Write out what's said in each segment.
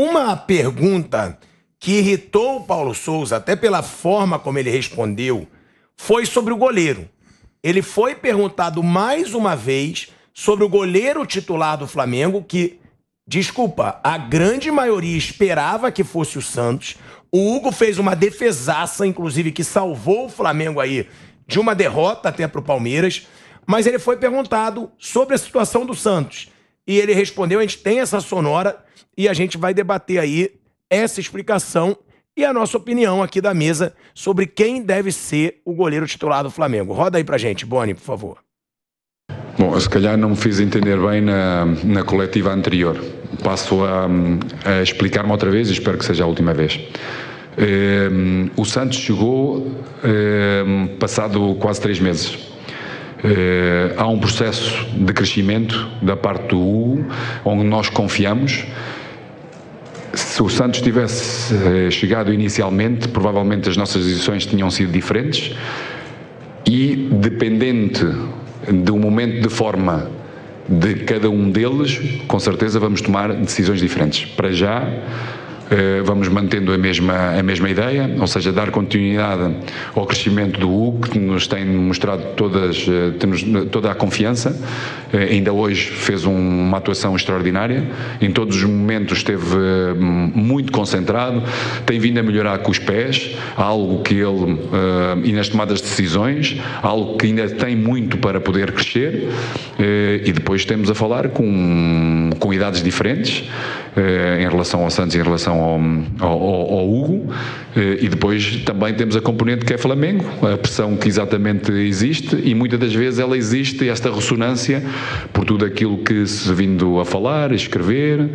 uma pergunta que irritou o Paulo Souza, até pela forma como ele respondeu, foi sobre o goleiro. Ele foi perguntado mais uma vez sobre o goleiro titular do Flamengo, que, desculpa, a grande maioria esperava que fosse o Santos. O Hugo fez uma defesaça, inclusive, que salvou o Flamengo aí de uma derrota até para o Palmeiras, mas ele foi perguntado sobre a situação do Santos. E ele respondeu, a gente tem essa sonora e a gente vai debater aí essa explicação e a nossa opinião aqui da mesa sobre quem deve ser o goleiro titular do Flamengo. Roda aí pra gente, Boni, por favor. Bom, se calhar não me fiz entender bem na coletiva anterior. Passo a explicar-me outra vez e espero que seja a última vez. O Santos chegou passado quase 3 meses. Há um processo de crescimento da parte do Hugo, onde nós confiamos. Se o Santos tivesse chegado inicialmente, provavelmente as nossas decisões tinham sido diferentes e, dependente do momento de forma de cada um deles, com certeza vamos tomar decisões diferentes. Para já, vamos mantendo a mesma ideia, ou seja, dar continuidade ao crescimento do Hugo, que nos tem mostrado toda a confiança. Ainda hoje fez uma atuação extraordinária, em todos os momentos esteve muito concentrado, tem vindo a melhorar com os pés, algo que ele, e nas tomadas de decisões, algo que ainda tem muito para poder crescer, e depois temos a falar com idades diferentes, em relação ao Santos e em relação ao Hugo, e depois também temos a componente que é Flamengo, a pressão que exatamente existe, e muitas das vezes ela existe, esta ressonância, por tudo aquilo que se vindo a falar, a escrever,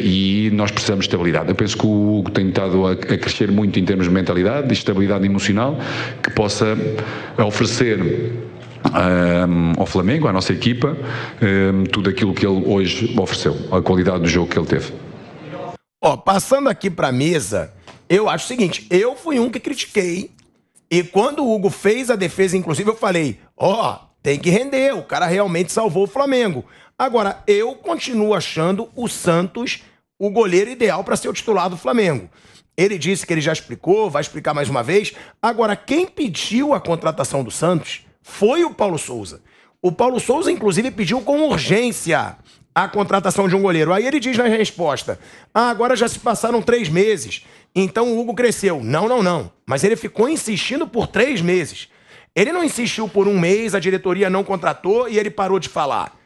e nós precisamos de estabilidade. Eu penso que o Hugo tem estado a crescer muito em termos de mentalidade, de estabilidade emocional, que possa oferecer ao Flamengo, à nossa equipa, tudo aquilo que ele hoje ofereceu, a qualidade do jogo que ele teve. Passando aqui para a mesa, eu acho o seguinte, eu fui um que critiquei, e quando o Hugo fez a defesa, inclusive, eu falei, tem que render, o cara realmente salvou o Flamengo. Agora, eu continuo achando o Santos o goleiro ideal para ser o titular do Flamengo. Ele disse que ele já explicou, vai explicar mais uma vez. Agora, quem pediu a contratação do Santos foi o Paulo Souza. O Paulo Souza, inclusive, pediu com urgência a contratação de um goleiro. Aí ele diz na resposta, agora já se passaram 3 meses, então o Hugo cresceu. Não. Mas ele ficou insistindo por 3 meses. Ele não insistiu por 1 mês, a diretoria não contratou e ele parou de falar.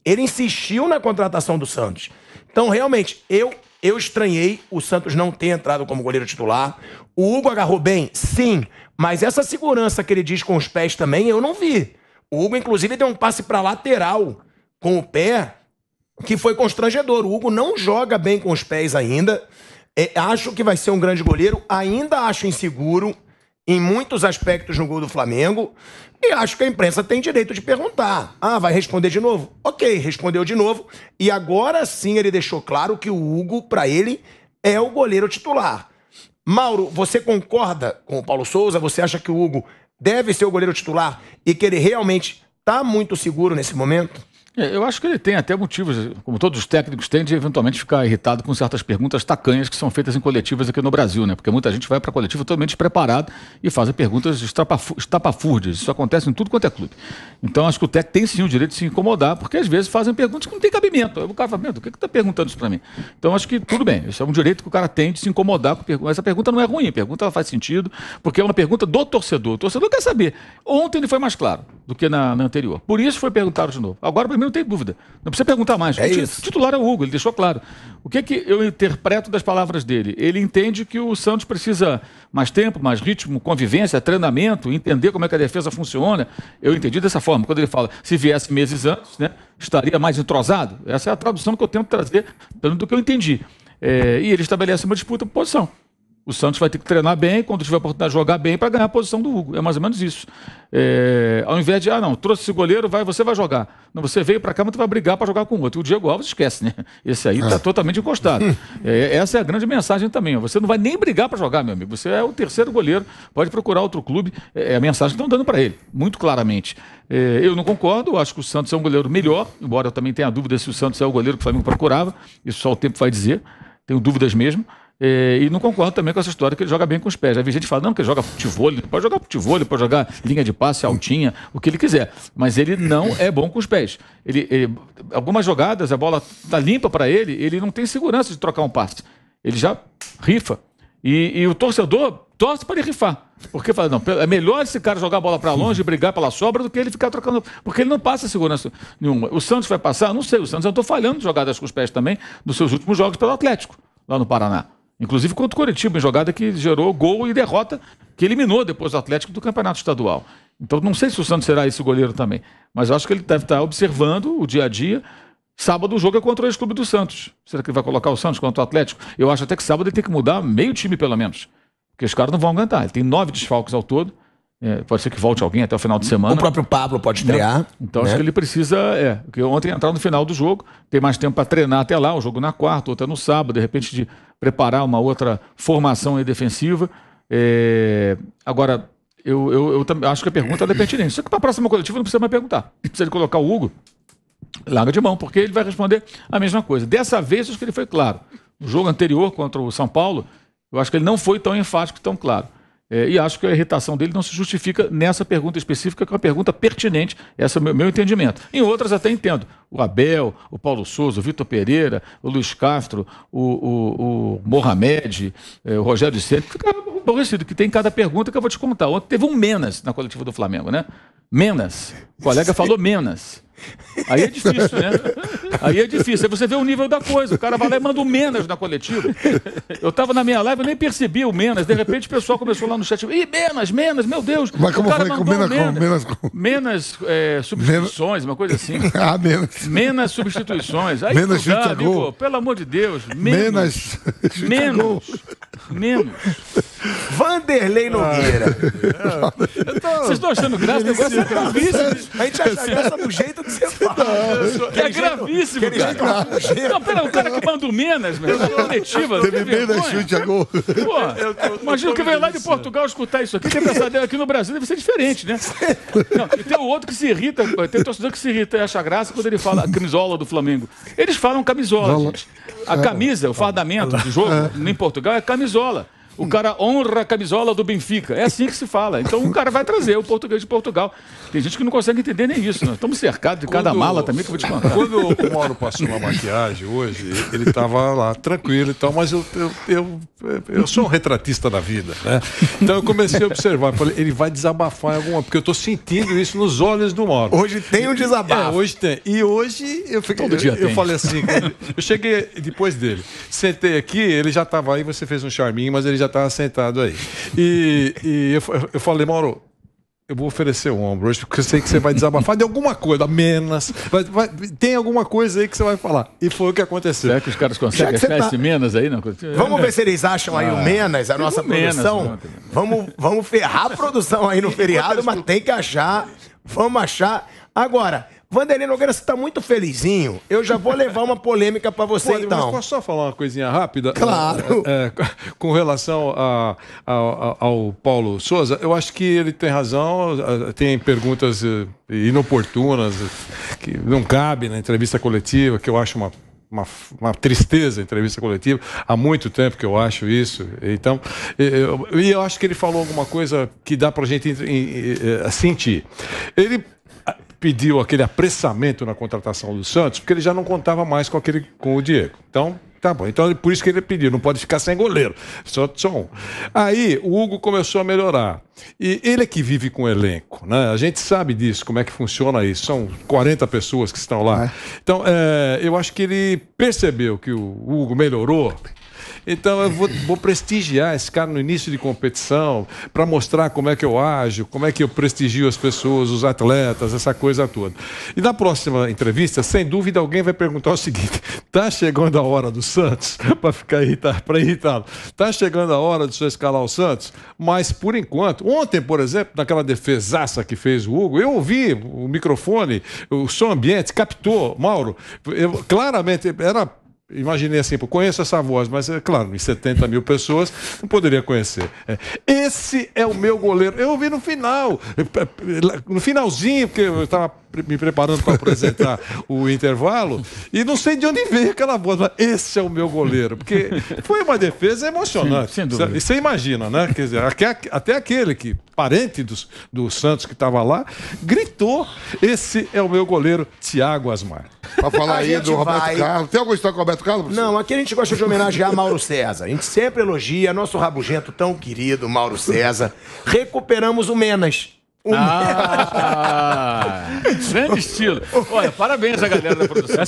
Ele insistiu na contratação do Santos. Então, realmente, eu estranhei o Santos não ter entrado como goleiro titular. O Hugo agarrou bem? Sim. Mas essa segurança que ele diz com os pés também, eu não vi. O Hugo, inclusive, deu um passe para lateral com o pé, que foi constrangedor. O Hugo não joga bem com os pés ainda. Acho que vai ser um grande goleiro. Ainda acho inseguro em muitos aspectos no gol do Flamengo. E acho que a imprensa tem direito de perguntar. Vai responder de novo? Ok, respondeu de novo. E agora sim ele deixou claro que o Hugo, para ele, é o goleiro titular. Mauro, você concorda com o Paulo Souza? Você acha que o Hugo deve ser o goleiro titular e que ele realmente está muito seguro nesse momento? Eu acho que ele tem até motivos, como todos os técnicos têm, de eventualmente ficar irritado com certas perguntas tacanhas que são feitas em coletivas aqui no Brasil, né? Porque muita gente vai para a coletiva totalmente despreparado e faz perguntas estapafúrdias. Isso acontece em tudo quanto é clube. Então acho que o técnico tem sim o direito de se incomodar, porque às vezes fazem perguntas que não tem cabimento. Aí o cara fala, o que está perguntando isso para mim? Então acho que tudo bem, isso é um direito que o cara tem de se incomodar com perguntas. Essa pergunta não é ruim, a pergunta ela faz sentido, porque é uma pergunta do torcedor. O torcedor quer saber. Ontem ele foi mais claro do que na anterior. Por isso foi perguntado de novo. Agora, para mim, não tem dúvida. Não precisa perguntar mais. O titular é o Hugo, ele deixou claro. O que eu interpreto das palavras dele? Ele entende que o Santos precisa mais tempo, mais ritmo, convivência, treinamento, entender como é que a defesa funciona. Eu entendi dessa forma. Quando ele fala, se viesse meses antes, né, estaria mais entrosado. Essa é a tradução que eu tento trazer, pelo do que eu entendi. E ele estabelece uma disputa por posição. O Santos vai ter que treinar bem, quando tiver a oportunidade de jogar bem, para ganhar a posição do Hugo. É mais ou menos isso. Ao invés de, trouxe esse goleiro, você vai jogar. Não, você veio para cá, mas tu vai brigar para jogar com o outro. E o Diego Alves esquece, né? Esse aí está totalmente encostado. Essa é a grande mensagem também. Você não vai nem brigar para jogar, meu amigo. Você é o 3º goleiro, pode procurar outro clube. É a mensagem que estão dando para ele, muito claramente. Eu não concordo, eu acho que o Santos é um goleiro melhor, embora eu também tenha dúvida se o Santos é o goleiro que o Flamengo procurava. Isso só o tempo vai dizer. tenho dúvidas mesmo. E não concordo também com essa história que ele joga bem com os pés. Já vi gente falando que ele joga futevôlei, ele pode jogar futevôlei, pode jogar linha de passe altinha, o que ele quiser. Mas ele não é bom com os pés. Algumas jogadas, a bola tá limpa para ele não tem segurança de trocar um passe. Ele já rifa. E o torcedor torce para ele rifar. Porque fala, não, é melhor esse cara jogar a bola para longe e brigar pela sobra do que ele ficar trocando. Porque ele não passa segurança nenhuma. O Santos vai passar? Não sei. O Santos andou falhando de jogadas com os pés também nos seus últimos jogos pelo Atlético, lá no Paraná. Inclusive contra o Coritiba, em jogada que gerou gol e derrota, que eliminou depois o Atlético do Campeonato Estadual. Então não sei se o Santos será esse goleiro também. Mas eu acho que ele deve estar observando o dia a dia. Sábado o jogo é contra o ex-clube do Santos. Será que ele vai colocar o Santos contra o Atlético? Eu acho até que sábado ele tem que mudar meio time pelo menos. Porque os caras não vão aguentar. Ele tem 9 desfalques ao todo. Pode ser que volte alguém até o final de semana. O próprio Pablo pode estrear. Então acho que ele precisa. Porque ontem entraram no final do jogo, tem mais tempo para treinar até lá, o jogo na quarta, outra no sábado, de repente de preparar uma outra formação aí defensiva. Agora, eu acho que a pergunta é pertinente. Só que para a próxima coletiva não precisa mais perguntar. Se ele colocar o Hugo, larga de mão, porque ele vai responder a mesma coisa. Dessa vez, acho que ele foi claro. No jogo anterior contra o São Paulo, eu acho que ele não foi tão enfático, tão claro. E acho que a irritação dele não se justifica nessa pergunta específica, que é uma pergunta pertinente, esse é o meu entendimento. Em outras até entendo. O Abel, o Paulo Souza, o Vitor Pereira, o Luiz Castro, o Mohamed, o Rogério de Ceni, fica aborrecido, que tem cada pergunta que eu vou te contar. Ontem teve um Menas na coletiva do Flamengo, né? Menas. O colega falou Menas. Aí é difícil, né? Aí é difícil. Aí você vê o nível da coisa. O cara vai lá e manda o Menas na coletiva. Eu tava na minha live, eu nem percebi o Menas. De repente o pessoal começou lá no chat. Ih, Menas, meu Deus. Mas como foi com Menas? Menas substituições, uma coisa assim. Menos. Menas substituições. Aí, Menos chute a gol. Pô, pelo amor de Deus. Menos. Vanderlei Nogueira. Vocês estão achando graça? O negócio é gravíssimo. A gente acha graça do jeito que você fala. É gravíssimo, cara. Não, pera, o cara que manda o Menas, meu, na coletiva. Teve Menas chute a gol. Pô, imagina que veio lá de Portugal escutar isso aqui, que pensar aqui no Brasil deve ser diferente, né? Não, e tem o outro que se irrita, tem torcedor que se irrita e acha graça quando ele fala a camisola do Flamengo. Eles falam camisola, gente. A camisa, o fardamento do jogo em Portugal é camisola. O cara honra a camisola do Benfica. É assim que se fala. Então o cara vai trazer o português de Portugal. Tem gente que não consegue entender nem isso. Nós estamos cercados de cada mala também, que eu vou te contar. Quando o Mauro passou uma maquiagem hoje, ele estava lá tranquilo e tal, mas eu sou um retratista da vida, né? Então eu comecei a observar. Falei, ele vai desabafar em alguma... Porque eu estou sentindo isso nos olhos do Mauro. Hoje tem um desabafo. Hoje tem. E hoje eu falei assim, eu cheguei depois dele. Sentei aqui, ele já estava aí, você fez um charminho, mas ele já estava sentado aí. E eu falei, Mauro, eu vou oferecer o ombro hoje, porque eu sei que você vai desabafar de alguma coisa, Menas. Tem alguma coisa aí que você vai falar. E foi o que aconteceu. Será que os caras conseguem achar esse Menas aí? Não? Vamos ver se eles acham aí o Menas, a nossa produção. Vamos ferrar a produção aí no feriado, mas tem que achar. Vamos achar. Agora, Vanderlei Nogueira, você está muito felizinho. Eu já vou levar uma polêmica para você, então. Mas posso só falar uma coisinha rápida? Claro. Com relação ao Paulo Souza, eu acho que ele tem razão. Tem perguntas inoportunas que não cabem na entrevista coletiva, que eu acho uma tristeza a entrevista coletiva. Há muito tempo que eu acho isso. Então, eu acho que ele falou alguma coisa que dá para a gente sentir. Ele pediu aquele apressamento na contratação do Santos, porque ele já não contava mais com o Diego. Então, tá bom. Então, por isso que ele pediu, não pode ficar sem goleiro. Só um. Aí, o Hugo começou a melhorar. E ele é que vive com o elenco, né? A gente sabe disso, como é que funciona isso. São 40 pessoas que estão lá. Então, eu acho que ele percebeu que o Hugo melhorou. Então eu vou prestigiar esse cara no início de competição para mostrar como é que eu ajo, como é que eu prestigio as pessoas, os atletas, essa coisa toda. E na próxima entrevista, sem dúvida, alguém vai perguntar o seguinte: tá chegando a hora do Santos? Para ficar irritado. Tá chegando a hora de você escalar o Santos? Mas por enquanto, ontem, por exemplo, naquela defesaça que fez o Hugo, eu ouvi o microfone, o som ambiente captou, Mauro, claramente imaginei assim, pô, conheço essa voz, mas é claro, em 70 mil pessoas não poderia conhecer. Esse é o meu goleiro. Eu ouvi no final, no finalzinho, porque eu estava me preparando para apresentar o intervalo, e não sei de onde veio aquela voz, mas esse é o meu goleiro, porque foi uma defesa emocionante. Sim, sem dúvida. E você imagina, né? Quer dizer, até aquele que, parente do Santos que estava lá, gritou: esse é o meu goleiro, Thiago Asmar. Pra falar A aí gente do Roberto vai- Carlos. Tem alguma história com o Roberto Carlos? Não, aqui a gente gosta de homenagear Mauro César. A gente sempre elogia nosso rabugento tão querido, Mauro César. Recuperamos o Menas. Grande estilo. Olha, parabéns à galera da produção.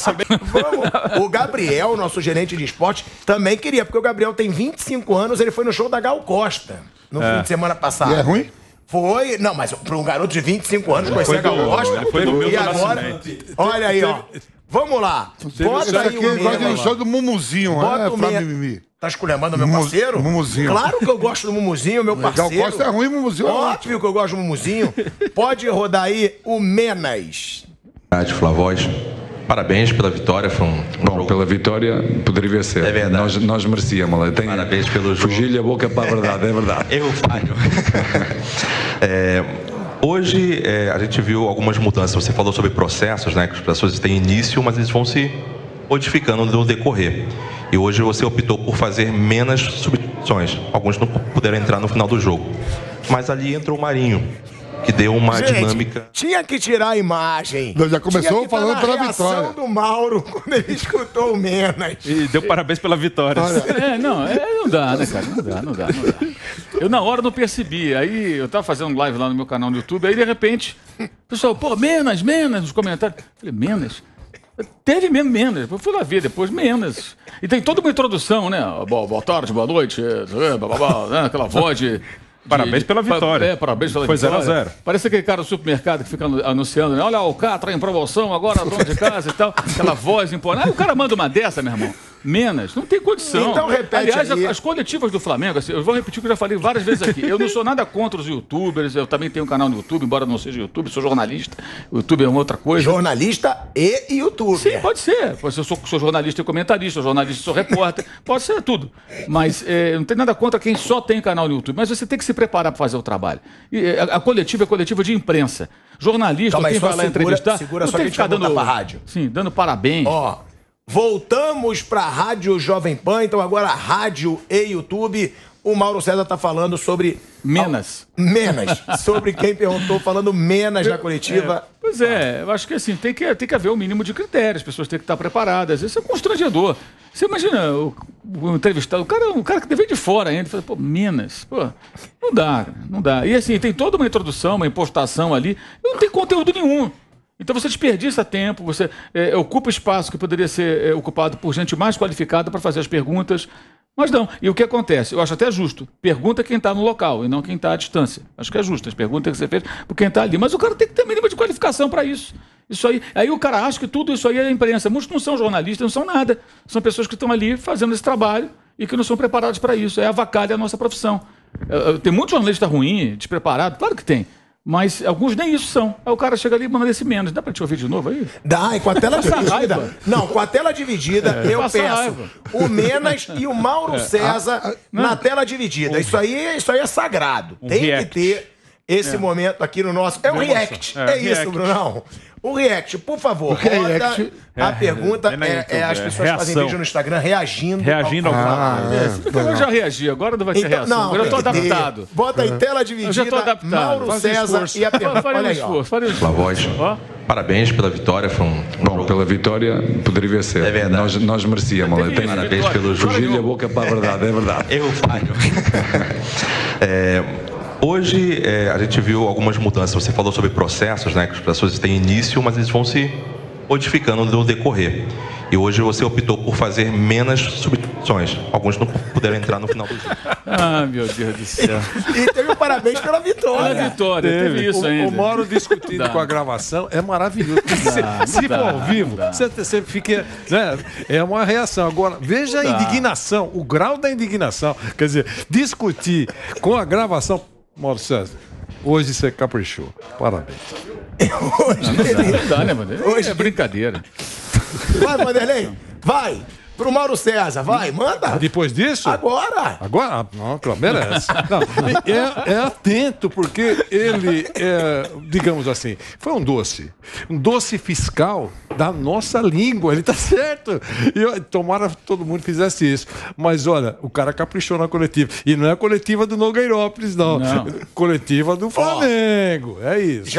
O Gabriel, nosso gerente de esporte, também queria, porque o Gabriel tem 25 anos, ele foi no show da Gal Costa no fim de semana passado. E é ruim? Foi, não, mas para um garoto de 25 anos conhecer a Gal Costa. ele foi do E Milton agora, Nascimento. olha aí, ó. Vamos lá. Esse Bota aí aqui o gosta de um Menas. show do Mumuzinho, Bota né? o Pra Menas. mimimi. Tá esculhambando meu parceiro? Mumuzinho. Claro que eu gosto do Mumuzinho, meu Gal parceiro. Costa é ruim, Mumuzinho é ótimo. Óbvio que eu gosto do Mumuzinho. Pode rodar aí o Menas. Flavoz, parabéns pela vitória, foi um Bom, jogo. pela vitória, poderia ser. É verdade. Nós merecíamos. Parabéns pelo jogo. Fugir-lhe a boca para a verdade, é verdade. Erro falho. Hoje a gente viu algumas mudanças. Você falou sobre processos, né? Que as pessoas têm início, mas eles vão se modificando no decorrer. E hoje você optou por fazer menos substituições. Alguns não puderam entrar no final do jogo. Mas ali entrou o Marinho, que deu uma dinâmica. Tinha que tirar a imagem. Já começou Tinha que falando tá pela na reação vitória. do Mauro quando ele escutou o Menas. E deu parabéns pela vitória. Não dá, né, cara? Não dá. Eu na hora não percebi. Aí eu tava fazendo live lá no meu canal no YouTube, aí de repente, o pessoal, pô, Menas, nos comentários. Eu falei, Menas? Teve mesmo Menas. Eu fui lá ver depois, Menas. E tem toda uma introdução, né? Boa tarde, boa noite, né? Aquela voz de... Parabéns pela vitória. Parabéns pela Foi vitória. 0-0. Parece aquele cara do supermercado que fica anunciando, né? Olha, o Catra em promoção, agora dono de casa e tal. Aquela voz imponente. Aí o cara manda uma dessa, meu irmão. Menas, não tem condição. Então repete Aliás, aí. as coletivas do Flamengo, assim, eu vou repetir o que eu já falei várias vezes aqui. Eu não sou nada contra os youtubers, eu também tenho um canal no YouTube, embora não seja YouTube, sou jornalista. O YouTube é uma outra coisa. Jornalista e youtuber. Sim, pode ser. Eu sou jornalista e comentarista, sou jornalista e sou repórter. Pode ser tudo. Mas não tem nada contra quem só tem canal no YouTube. Mas você tem que se preparar para fazer o trabalho. E a coletiva é coletiva de imprensa. Jornalista, Calma aí, quem só vai lá segura- entrevistar, segura não só tem que que a ficar gente vai dando... voltar pra rádio. Sim, dando parabéns. Ó, voltamos pra Rádio Jovem Pan, então agora rádio e YouTube. O Mauro César tá falando sobre... Menas. Sobre quem perguntou, falando Menas na coletiva. Pois é, eu acho que assim, tem que haver um mínimo de critérios, as pessoas têm que estar preparadas. Isso é constrangedor. Você imagina o entrevistado, o cara que veio de fora ainda, fala, pô, Menas, pô, não dá. E assim, tem toda uma introdução, uma impostação ali, não tem conteúdo nenhum. Então você desperdiça tempo, você ocupa espaço que poderia ser ocupado por gente mais qualificada para fazer as perguntas. Mas não. E o que acontece? Eu acho até justo. Pergunta quem está no local e não quem está à distância. Acho que é justo. As perguntas têm que ser feitas por quem está ali. Mas o cara tem que ter mínima de qualificação para isso. Isso aí o cara acha que tudo isso aí é imprensa. Muitos não são jornalistas, não são nada. São pessoas que estão ali fazendo esse trabalho e que não são preparados para isso. É avacalha a nossa profissão. Tem muito jornalista ruim, despreparado, claro que tem. Mas alguns nem isso são. Aí o cara chega ali e manda esse Menos. Dá pra te ouvir de novo aí? Dá, e com a tela Passa dividida. raiva. Não, com a tela dividida, eu Passa peço raiva. o Menas e o Mauro César na tela dividida. Isso aí é sagrado. Tem react. que ter esse momento aqui no nosso. É um react. É isso, react. Brunão. O react, por favor, roda a pergunta. é na YouTube, As é pessoas fazem reação. vídeo no Instagram reagindo. Reagindo ao Eu já reagi, agora não vai ter reação. Eu já estou tem que ter. adaptado. Bota aí tela dividida. Eu já estou adaptado. Mauro Faz César esforço. e a pergunta. Faria um Olha aí, ó. esforço, faria um esforço. Flavoz, Ó. parabéns pela vitória, foi um Bom, jogo. pela vitória, poderia ser. É verdade. Nós merecíamos. Parabéns pelo jogo. Fugir-lhe a boca para a verdade, é verdade. Erro falho. Hoje a gente viu algumas mudanças. Você falou sobre processos, né? Que as pessoas têm início, mas eles vão se modificando no decorrer. E hoje você optou por fazer menos substituições. Alguns não puderam entrar no final do jogo. Ah, meu Deus do céu. E teve um parabéns pela vitória. Olha a vitória, teve isso ainda. O Mauro discutindo Dá. com a gravação é maravilhoso. Se for ao vivo, você fica. Né, é uma reação. Agora, veja a indignação, o grau da indignação. Quer dizer, discutir com a gravação. Mauro César, hoje você caprichou. Parabéns. Hoje ele... Não dá, né, Vanderlei? Hoje- É brincadeira. Vai, Vanderlei. Vai. Pro Mauro César, vai, manda. Depois disso? Agora. Agora? Não, claro, merece. Não, é atento, porque ele, digamos assim, foi um doce fiscal da nossa língua, ele tá certo. Tomara que todo mundo fizesse isso. Mas olha, o cara caprichou na coletiva. E não é a coletiva do Nogueirópolis, não. Coletiva do Flamengo. É isso.